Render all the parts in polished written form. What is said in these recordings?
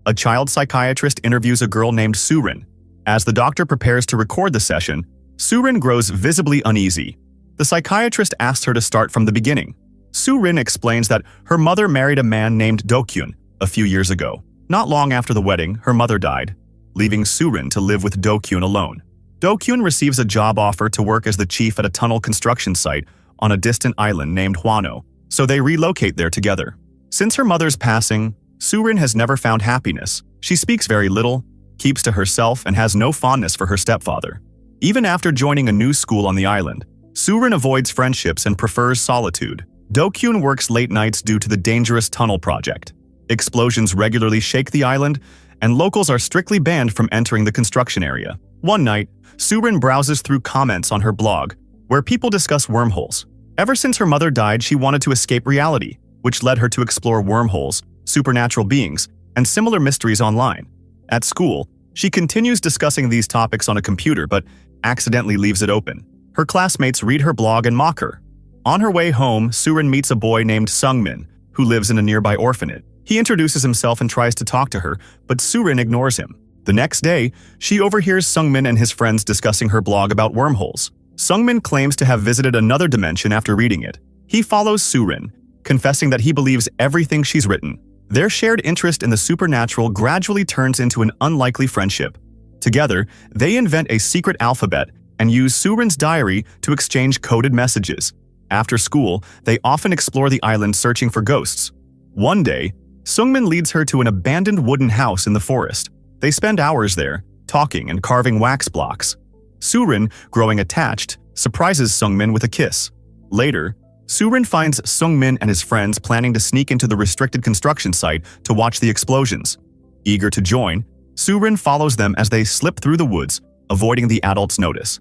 A child psychiatrist interviews a girl named Surin. As the doctor prepares to record the session, Surin grows visibly uneasy. The psychiatrist asks her to start from the beginning. Surin explains that her mother married a man named Dokyun a few years ago. Not long after the wedding, her mother died, leaving Surin to live with Dokyun alone. Dokyun receives a job offer to work as the chief at a tunnel construction site on a distant island named Hwano, so they relocate there together. Since her mother's passing, Surin has never found happiness. She speaks very little, keeps to herself, and has no fondness for her stepfather. Even after joining a new school on the island, Surin avoids friendships and prefers solitude. Dokyun works late nights due to the dangerous tunnel project. Explosions regularly shake the island, and locals are strictly banned from entering the construction area. One night, Surin browses through comments on her blog, where people discuss wormholes. Ever since her mother died, she wanted to escape reality, which led her to explore wormholes, supernatural beings, and similar mysteries online. At school, she continues discussing these topics on a computer but accidentally leaves it open. Her classmates read her blog and mock her. On her way home, Surin meets a boy named Sungmin, who lives in a nearby orphanage. He introduces himself and tries to talk to her, but Surin ignores him. The next day, she overhears Sungmin and his friends discussing her blog about wormholes. Sungmin claims to have visited another dimension after reading it. He follows Surin, confessing that he believes everything she's written. Their shared interest in the supernatural gradually turns into an unlikely friendship. Together, they invent a secret alphabet and use Surin's diary to exchange coded messages. After school, they often explore the island searching for ghosts. One day, Sungmin leads her to an abandoned wooden house in the forest. They spend hours there, talking and carving wax blocks. Surin, growing attached, surprises Sungmin with a kiss. Later, Surin finds Sungmin and his friends planning to sneak into the restricted construction site to watch the explosions. Eager to join, Surin follows them as they slip through the woods, avoiding the adults' notice.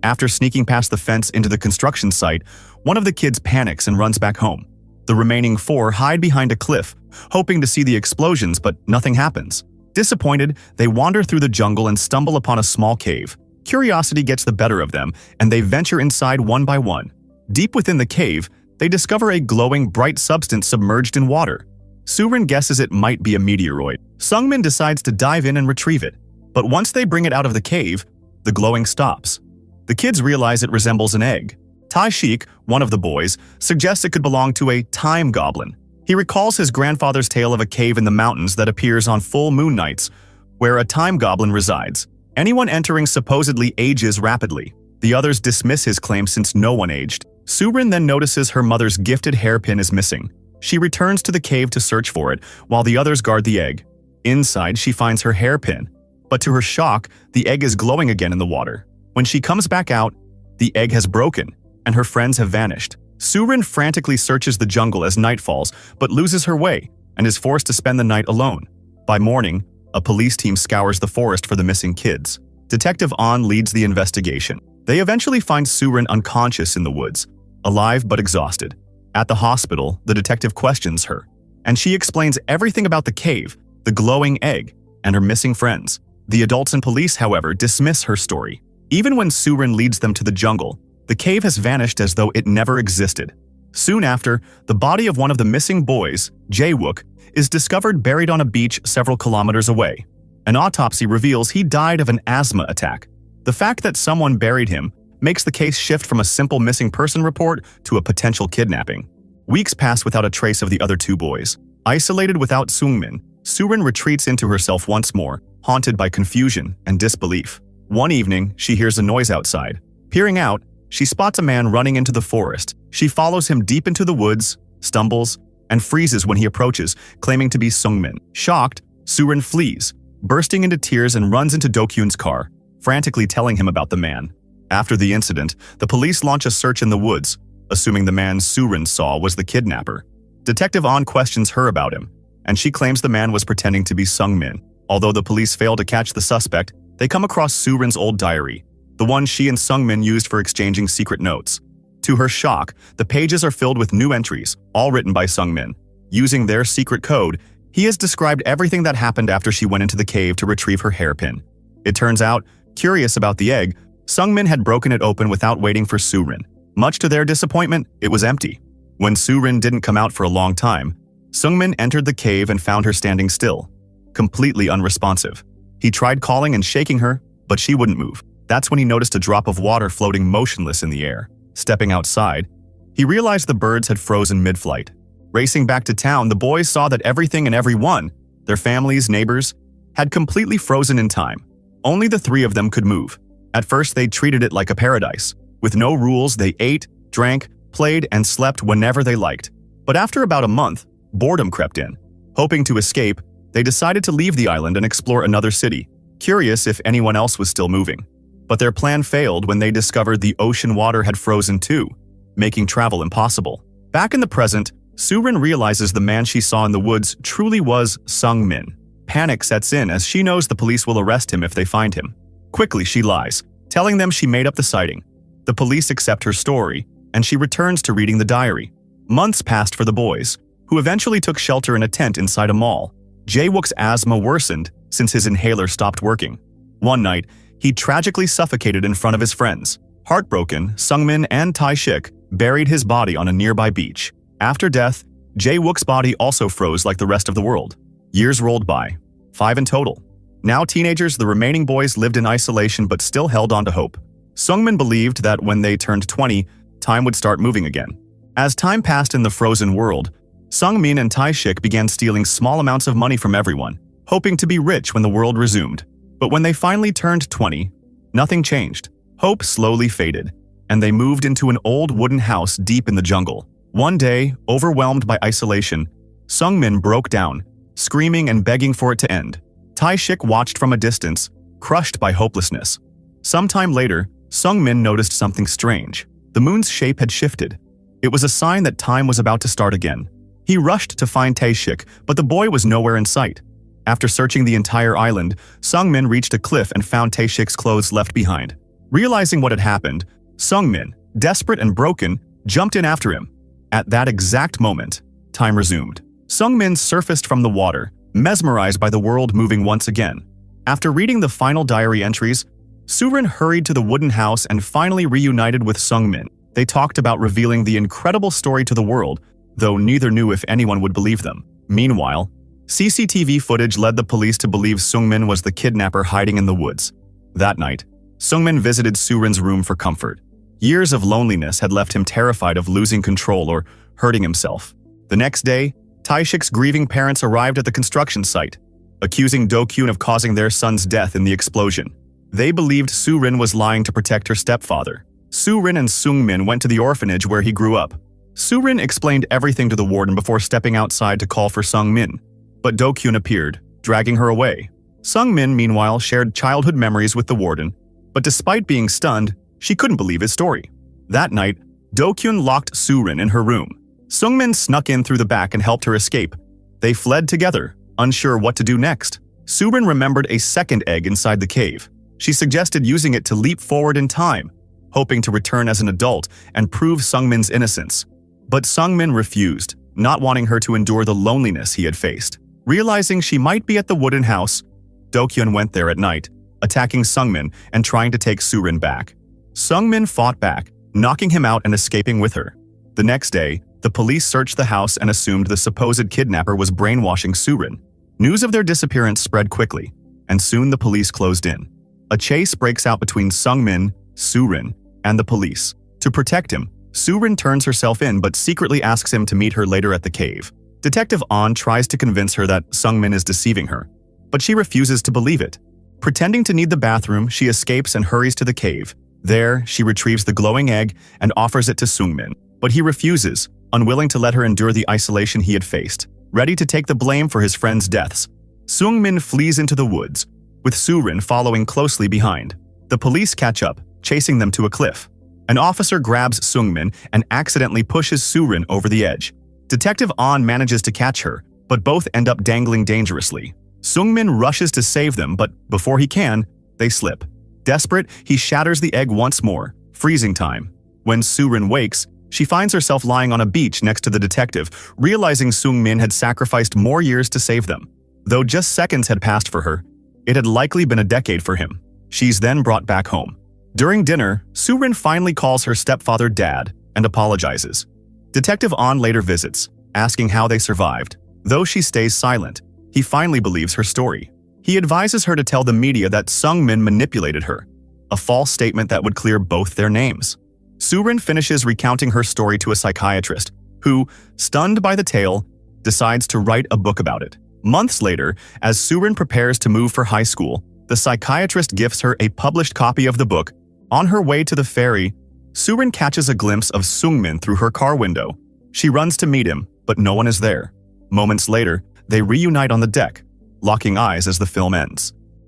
After sneaking past the fence into the construction site, one of the kids panics and runs back home. The remaining four hide behind a cliff, hoping to see the explosions, but nothing happens. Disappointed, they wander through the jungle and stumble upon a small cave. Curiosity gets the better of them, and they venture inside one by one. Deep within the cave, they discover a glowing, bright substance submerged in water. Surin guesses it might be a meteoroid. Sungmin decides to dive in and retrieve it, but once they bring it out of the cave, the glowing stops. The kids realize it resembles an egg. Taishik, one of the boys, suggests it could belong to a time goblin. He recalls his grandfather's tale of a cave in the mountains that appears on full moon nights, where a time goblin resides. Anyone entering supposedly ages rapidly. The others dismiss his claim since no one aged. Surin then notices her mother's gifted hairpin is missing. She returns to the cave to search for it, while the others guard the egg. Inside, she finds her hairpin, but to her shock, the egg is glowing again in the water. When she comes back out, the egg has broken, and her friends have vanished. Surin frantically searches the jungle as night falls, but loses her way and is forced to spend the night alone. By morning, a police team scours the forest for the missing kids. Detective An leads the investigation. They eventually find Surin unconscious in the woods, alive but exhausted. At the hospital, the detective questions her, and she explains everything about the cave, the glowing egg, and her missing friends. The adults and police, however, dismiss her story. Even when Surin leads them to the jungle, the cave has vanished as though it never existed. Soon after, the body of one of the missing boys, Jae-wook, is discovered buried on a beach several kilometers away. An autopsy reveals he died of an asthma attack. The fact that someone buried him makes the case shift from a simple missing person report to a potential kidnapping. Weeks pass without a trace of the other two boys. Isolated without Sungmin, Surin retreats into herself once more, haunted by confusion and disbelief. One evening, she hears a noise outside. Peering out, she spots a man running into the forest. She follows him deep into the woods, stumbles, and freezes when he approaches, claiming to be Sungmin. Shocked, Surin flees, bursting into tears and runs into Dokyun's car, frantically telling him about the man. After the incident, the police launch a search in the woods, assuming the man Surin saw was the kidnapper. Detective An questions her about him, and she claims the man was pretending to be Sungmin. Although the police fail to catch the suspect, they come across Surin's old diary, the one she and Sungmin used for exchanging secret notes. To her shock, the pages are filled with new entries, all written by Sungmin. Using their secret code, he has described everything that happened after she went into the cave to retrieve her hairpin. It turns out, curious about the egg, Sungmin had broken it open without waiting for Surin. Much to their disappointment, it was empty. When Surin didn't come out for a long time, Sungmin entered the cave and found her standing still. completely unresponsive. He tried calling and shaking her, but she wouldn't move. That's when he noticed a drop of water floating motionless in the air. Stepping outside, he realized the birds had frozen mid-flight. Racing back to town, the boys saw that everything and everyone, their families, neighbors, had completely frozen in time. Only the three of them could move. At first, they treated it like a paradise. With no rules, they ate, drank, played, and slept whenever they liked. But after about a month, boredom crept in. Hoping to escape, they decided to leave the island and explore another city, curious if anyone else was still moving. But their plan failed when they discovered the ocean water had frozen too, making travel impossible. Back in the present, Surin realizes the man she saw in the woods truly was Sung Min. Panic sets in as she knows the police will arrest him if they find him. Quickly, she lies, telling them she made up the sighting. The police accept her story, and she returns to reading the diary. Months passed for the boys, who eventually took shelter in a tent inside a mall. Jae-wook's asthma worsened since his inhaler stopped working. One night, he tragically suffocated in front of his friends. Heartbroken, Sungmin and Tae-shik buried his body on a nearby beach. After death, Jae-wook's body also froze like the rest of the world. Years rolled by, 5 in total. Now teenagers, the remaining boys lived in isolation but still held on to hope. Sungmin believed that when they turned 20, time would start moving again. As time passed in the frozen world, Sungmin and Tae-shik began stealing small amounts of money from everyone, hoping to be rich when the world resumed. But when they finally turned 20, nothing changed. Hope slowly faded, and they moved into an old wooden house deep in the jungle. One day, overwhelmed by isolation, Sungmin broke down, screaming and begging for it to end. Tae-shik watched from a distance, crushed by hopelessness. Sometime later, Sungmin noticed something strange. The moon's shape had shifted. It was a sign that time was about to start again. He rushed to find Tae-shik, but the boy was nowhere in sight. After searching the entire island, Sungmin reached a cliff and found Tae-shik's clothes left behind. Realizing what had happened, Sungmin, desperate and broken, jumped in after him. At that exact moment, time resumed. Sungmin surfaced from the water, mesmerized by the world moving once again. After reading the final diary entries, Surin hurried to the wooden house and finally reunited with Sungmin. They talked about revealing the incredible story to the world, though neither knew if anyone would believe them. Meanwhile, CCTV footage led the police to believe Sungmin was the kidnapper hiding in the woods. That night, Sungmin visited Surin's room for comfort. Years of loneliness had left him terrified of losing control or hurting himself. The next day, Tae-shik's grieving parents arrived at the construction site, accusing Do-kyun of causing their son's death in the explosion. They believed Surin was lying to protect her stepfather. Surin and Sungmin went to the orphanage where he grew up. Surin explained everything to the warden before stepping outside to call for Sungmin, but Do-kyun appeared, dragging her away. Sungmin, meanwhile, shared childhood memories with the warden, but despite being stunned, she couldn't believe his story. That night, Do-kyun locked Surin in her room. Sungmin snuck in through the back and helped her escape. They fled together, unsure what to do next. Surin remembered a second egg inside the cave. She suggested using it to leap forward in time, hoping to return as an adult and prove Sungmin's innocence. But Sungmin refused, not wanting her to endure the loneliness he had faced. Realizing she might be at the wooden house, Do-kyun went there at night, attacking Sungmin and trying to take Surin back. Sungmin fought back, knocking him out and escaping with her. The next day, the police searched the house and assumed the supposed kidnapper was brainwashing Surin. News of their disappearance spread quickly, and soon the police closed in. A chase breaks out between Sungmin, Surin, and the police. To protect him, Surin turns herself in but secretly asks him to meet her later at the cave. Detective An tries to convince her that Sungmin is deceiving her, but she refuses to believe it. Pretending to need the bathroom, she escapes and hurries to the cave. There, she retrieves the glowing egg and offers it to Sungmin, but he refuses, unwilling to let her endure the isolation he had faced. Ready to take the blame for his friends' deaths, Sungmin flees into the woods, with Surin following closely behind. The police catch up, chasing them to a cliff. An officer grabs Sungmin and accidentally pushes Surin over the edge. Detective An manages to catch her, but both end up dangling dangerously. Sungmin rushes to save them, but before he can, they slip. Desperate, he shatters the egg once more, freezing time. When Surin wakes, she finds herself lying on a beach next to the detective, realizing Sungmin had sacrificed more years to save them. Though just seconds had passed for her, it had likely been a decade for him. She's then brought back home. During dinner, Surin finally calls her stepfather Dad and apologizes. Detective An later visits, asking how they survived. Though she stays silent, He finally believes her story. He advises her to tell the media that Sungmin manipulated her, a false statement that would clear both their names. Surin finishes recounting her story to a psychiatrist, who, stunned by the tale, decides to write a book about it. Months later, as Surin prepares to move for high school, the psychiatrist gifts her a published copy of the book. On her way to the ferry, Surin catches a glimpse of Sungmin through her car window. She runs to meet him, but no one is there. Moments later, they reunite on the deck, locking eyes as the film ends.